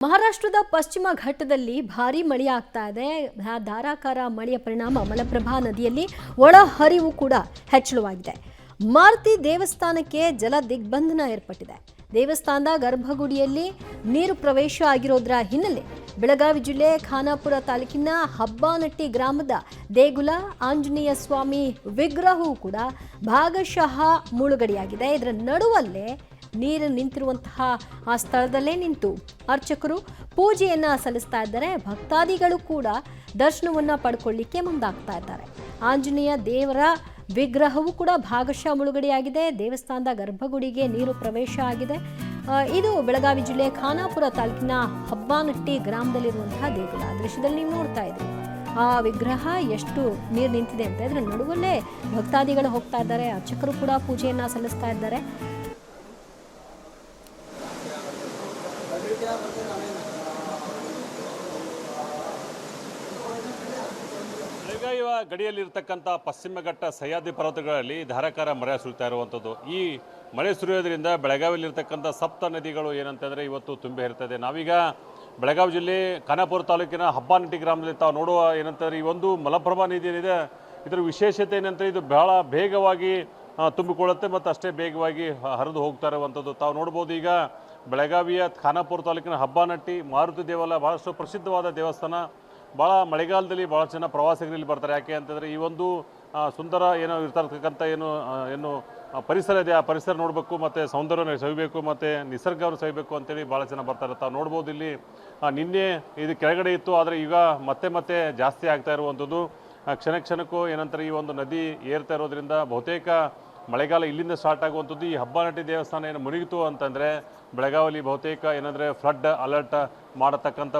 ಮಹಾರಾಷ್ಟ್ರದ ಪಶ್ಚಿಮ ಘಟ್ಟದಲ್ಲಿ ಭಾರೀ ಮಳೆಯಾಗ್ತಾ ಇದೆ. ಧಾರಾಕಾರ ಮಳೆಯ ಪರಿಣಾಮ ಮಲಪ್ರಭಾ ನದಿಯಲ್ಲಿ ಒಳಹರಿವು ಕೂಡ ಹೆಚ್ಚಳವಾಗಿದೆ. ಮಾರುತಿ ದೇವಸ್ಥಾನಕ್ಕೆ ಜಲ ದಿಗ್ಬಂಧನ ಏರ್ಪಟ್ಟಿದೆ. ದೇವಸ್ಥಾನದ ಗರ್ಭಗುಡಿಯಲ್ಲಿ ನೀರು ಪ್ರವೇಶ ಆಗಿರೋದ್ರ ಹಿನ್ನೆಲೆ ಬೆಳಗಾವಿ ಜಿಲ್ಲೆ ಖಾನಾಪುರ ತಾಲೂಕಿನ ಹಬ್ಬಾನಟ್ಟಿ ಗ್ರಾಮದ ದೇಗುಲ ಆಂಜನೇಯ ಸ್ವಾಮಿ ವಿಗ್ರಹವೂ ಕೂಡ ಭಾಗಶಃ ಮುಳುಗಡೆಯಾಗಿದೆ. ಇದರ ನಡುವಲ್ಲೇ ನೀರು ನಿಂತಿರುವಂತಹ ಆ ಸ್ಥಳದಲ್ಲೇ ನಿಂತು ಅರ್ಚಕರು ಪೂಜೆಯನ್ನ ಸಲ್ಲಿಸ್ತಾ ಇದ್ದಾರೆ. ಭಕ್ತಾದಿಗಳು ಕೂಡ ದರ್ಶನವನ್ನ ಪಡ್ಕೊಳ್ಳಿಕ್ಕೆ ಮುಂದಾಗ್ತಾ ಇದ್ದಾರೆ. ಆಂಜನೇಯ ದೇವರ ವಿಗ್ರಹವೂ ಕೂಡ ಭಾಗಶಃ ಮುಳುಗಡೆಯಾಗಿದೆ. ದೇವಸ್ಥಾನದ ಗರ್ಭಗುಡಿಗೆ ನೀರು ಪ್ರವೇಶ ಆಗಿದೆ. ಇದು ಬೆಳಗಾವಿ ಜಿಲ್ಲೆ ಖಾನಾಪುರ ತಾಲೂಕಿನ ಹಬ್ಬಾನಟ್ಟಿ ಗ್ರಾಮದಲ್ಲಿರುವಂತಹ ದೇಗುಲ. ದೃಶ್ಯದಲ್ಲಿ ನೀವು ನೋಡ್ತಾ ಇದ್ರಿ ಆ ವಿಗ್ರಹ ಎಷ್ಟು ನೀರು ನಿಂತಿದೆ ಅಂತ. ಇದರ ನಡುವಲ್ಲೇ ಭಕ್ತಾದಿಗಳು ಹೋಗ್ತಾ ಇದ್ದಾರೆ. ಅರ್ಚಕರು ಕೂಡ ಪೂಜೆಯನ್ನ ಸಲ್ಲಿಸ್ತಾ ಇದ್ದಾರೆ. ಬೆಳಗಾವಿ ಗಡಿಯಲ್ಲಿರ್ತಕ್ಕಂಥ ಪಶ್ಚಿಮ ಘಟ್ಟ ಸಹ್ಯಾದ್ರಿ ಪರ್ವತಗಳಲ್ಲಿ ಧಾರಾಕಾರ ಮಳೆ ಸುರಿತಾ ಇರುವಂಥದ್ದು. ಈ ಮಳೆ ಸುರಿಯೋದ್ರಿಂದ ಬೆಳಗಾವಿಯಲ್ಲಿರ್ತಕ್ಕಂಥ ಸಪ್ತ ನದಿಗಳು ಏನಂತಂದರೆ ಇವತ್ತು ತುಂಬಿ ಇರ್ತದೆ. ನಾವೀಗ ಬೆಳಗಾವಿ ಜಿಲ್ಲೆ ಖಾನಾಪುರ ತಾಲೂಕಿನ ಹಬ್ಬಾನಟ್ಟಿ ಗ್ರಾಮದಲ್ಲಿ ತಾವು ನೋಡುವ ಏನಂತಂದರೆ ಈ ಒಂದು ಮಲಪ್ರಭಾ ನದಿ ಏನಿದೆ ಇದರ ವಿಶೇಷತೆ ಏನಂತ ಇದು ಬಹಳ ಬೇಗವಾಗಿ ತುಂಬಿಕೊಳ್ಳುತ್ತೆ ಮತ್ತು ಅಷ್ಟೇ ಬೇಗವಾಗಿ ಹರಿದು ಹೋಗ್ತಾ ಇರುವಂಥದ್ದು. ತಾವು ನೋಡ್ಬೋದು ಈಗ ಬೆಳಗಾವಿಯ ಖಾನಾಪುರ ತಾಲೂಕಿನ ಹಬ್ಬಾನಟ್ಟಿ ಮಾರುತಿ ದೇವಾಲಯ ಭಾಳಷ್ಟು ಪ್ರಸಿದ್ಧವಾದ ದೇವಸ್ಥಾನ. ಭಾಳ ಮಳೆಗಾಲದಲ್ಲಿ ಭಾಳ ಜನ ಪ್ರವಾಸಿಗರಲ್ಲಿ ಬರ್ತಾರೆ. ಯಾಕೆ ಅಂತಂದರೆ ಈ ಒಂದು ಸುಂದರ ಏನೋ ಇರ್ತಕ್ಕಂಥ ಏನು ಪರಿಸರ ಇದೆ, ಆ ಪರಿಸರ ನೋಡಬೇಕು ಮತ್ತು ಸೌಂದರ್ಯವನ್ನು ಸವಿಬೇಕು ಮತ್ತು ನಿಸರ್ಗವನ್ನು ಸವಿಬೇಕು ಅಂತೇಳಿ ಭಾಳ ಜನ ಬರ್ತಾರೆ. ತಾವು ನೋಡ್ಬೋದು ಇಲ್ಲಿ ನಿನ್ನೆ ಇದು ಕೆಳಗಡೆ ಇತ್ತು, ಆದರೆ ಈಗ ಮತ್ತೆ ಜಾಸ್ತಿ ಆಗ್ತಾ ಇರುವಂಥದ್ದು. ಕ್ಷಣಕ್ಕೂ ಏನಂತಾರೆ ಈ ಒಂದು ನದಿ ಏರ್ತಾ ಇರೋದ್ರಿಂದ ಬಹುತೇಕ ಮಳೆಗಾಲ ಇಲ್ಲಿಂದ ಸ್ಟಾರ್ಟ್ ಆಗುವಂಥದ್ದು. ಈ ಹಬ್ಬಾನಟ್ಟಿ ದೇವಸ್ಥಾನ ಏನು ಮುಳುಗಿತು ಅಂತಂದರೆ ಬೆಳಗಾವಿಯಲ್ಲಿ ಬಹುತೇಕ ಏನಂದರೆ ಫ್ಲಡ್ ಅಲರ್ಟ್ ಮಾಡತಕ್ಕಂಥ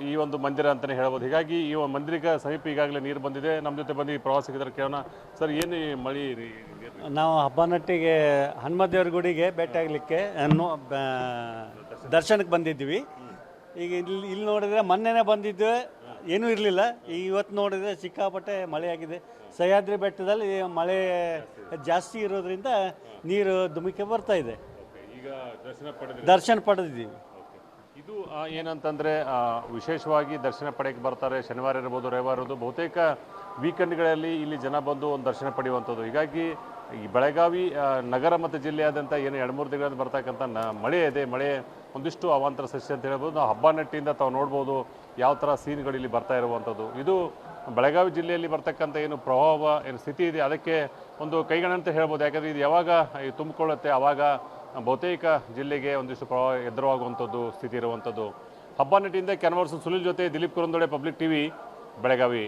ಈ ಒಂದು ಮಂದಿರ ಅಂತಲೇ ಹೇಳ್ಬೋದು. ಹೀಗಾಗಿ ಈ ಮಂದಿರಕ್ಕೆ ಸಮೀಪ ಈಗಾಗಲೇ ನೀರು ಬಂದಿದೆ. ನಮ್ಮ ಜೊತೆ ಬಂದು ಪ್ರವಾಸಿಗರ ಕೇಳೋಣ. ಸರ್, ಏನು ಮಳೆ? ನಾವು ಹಬ್ಬಾನಟ್ಟಿಗೆ ಹನುಮದೇವ್ರ ಗುಡಿಗೆ ಭೇಟಿ ಆಗಲಿಕ್ಕೆ ದರ್ಶನಕ್ಕೆ ಬಂದಿದ್ವಿ. ಈಗ ಇಲ್ಲಿ ನೋಡಿದರೆ ಮೊನ್ನೆನೇ ಬಂದಿದ್ವಿ, ಏನೂ ಇರಲಿಲ್ಲ. ಇವತ್ತು ನೋಡಿದರೆ ಸಿಕ್ಕಾಪಟ್ಟೆ ಮಳೆಯಾಗಿದೆ. ಸಹ್ಯಾದ್ರಿ ಬೆಟ್ಟದಲ್ಲಿ ಮಳೆ ಜಾಸ್ತಿ ಇರೋದ್ರಿಂದ ನೀರು ಧುಮುಕಿ ಬರ್ತಾ ಇದೆ. ಈಗ ದರ್ಶನ ಪಡೆದಿದ್ದೀವಿ. ಇದು ಏನಂತಂದರೆ ವಿಶೇಷವಾಗಿ ದರ್ಶನ ಪಡೆಯಕ್ಕೆ ಬರ್ತಾರೆ. ಶನಿವಾರ ಇರ್ಬೋದು, ರವಿವಾರ ಇರ್ಬೋದು, ಬಹುತೇಕ ವೀಕೆಂಡ್ಗಳಲ್ಲಿ ಇಲ್ಲಿ ಜನ ಬಂದು ಒಂದು ದರ್ಶನ ಪಡೆಯುವಂಥದ್ದು. ಹೀಗಾಗಿ ಈ ಬೆಳಗಾವಿ ನಗರ ಮತ್ತು ಜಿಲ್ಲೆಯಾದಂಥ ಏನು 2-3 ದಿನಗಳಿಂದ ಬರ್ತಕ್ಕಂಥ ಮಳೆ ಇದೆ. ಮಳೆ ಒಂದಿಷ್ಟು ಅವಾಂತರ ಸೃಷ್ಟಿ ಅಂತ ಹೇಳ್ಬೋದು. ನಾವು ಹಬ್ಬಾನಟ್ಟಿಯಿಂದ ತಾವು ನೋಡ್ಬೋದು ಯಾವ ಥರ ಸೀನ್ಗಳು ಇಲ್ಲಿ ಬರ್ತಾ ಇರುವಂಥದ್ದು. ಇದು ಬೆಳಗಾವಿ ಜಿಲ್ಲೆಯಲ್ಲಿ ಬರ್ತಕ್ಕಂಥ ಏನು ಪ್ರಭಾವ ಏನು ಸ್ಥಿತಿ ಇದೆ ಅದಕ್ಕೆ ಒಂದು ಕೈಗಣಂತ ಹೇಳ್ಬೋದು. ಯಾಕಂದರೆ ಇದು ಯಾವಾಗ ತುಂಬಿಕೊಳ್ಳುತ್ತೆ ಆವಾಗ ಬಹುತೇಕ ಜಿಲ್ಲೆಗೆ ಒಂದಿಷ್ಟು ಪ್ರಭಾವ ಎದುರಾಗುವಂಥದ್ದು ಸ್ಥಿತಿ ಇರುವಂಥದ್ದು. ಹಬ್ಬಾನಟ್ಟಿಯಿಂದ ಕ್ಯಾನ್ವಾರ್ಸ್ ಸುನಿಲ್ ಜೊತೆ ದಿಲೀಪ್ ಕುರಂದೊಡೆ, ಪಬ್ಲಿಕ್ ಟಿವಿ, ಬೆಳಗಾವಿ.